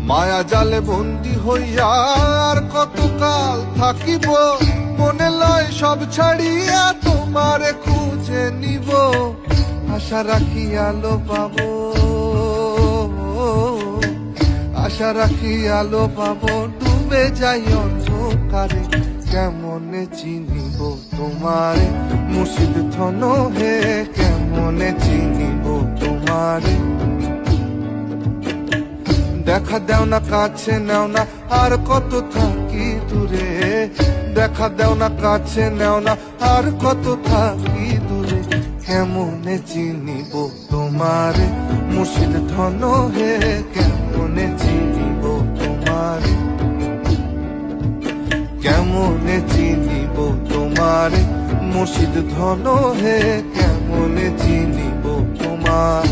মায়া জালে বন্দি হইয়া আর কতকাল থাকিব, মনে লয় সব ছাড়িয়া তোমারে খুঁজে নিব। আশা রাখি আলো পাবো, আশা রাখি আলো পাবো, ডুবে যাই অন্ধকারে। কেমনে চিনিব তোমারে মুর্শিদ ধন হে, কেমনে চিনিব তোমারে। দেখা দেও না কাছে নেও না আর কত থাকি দূরে, দেখা দেও না কাছে নেও না আর কত থাকি দূরে। কেমনে চিনিব তোমারে মুর্শিদ ধন হে, কেমনে চিনিব তোমারে, কেমনে চিনিব তোমারে মুর্শিদ ধন হে, কেমনে চিনিব তোমার।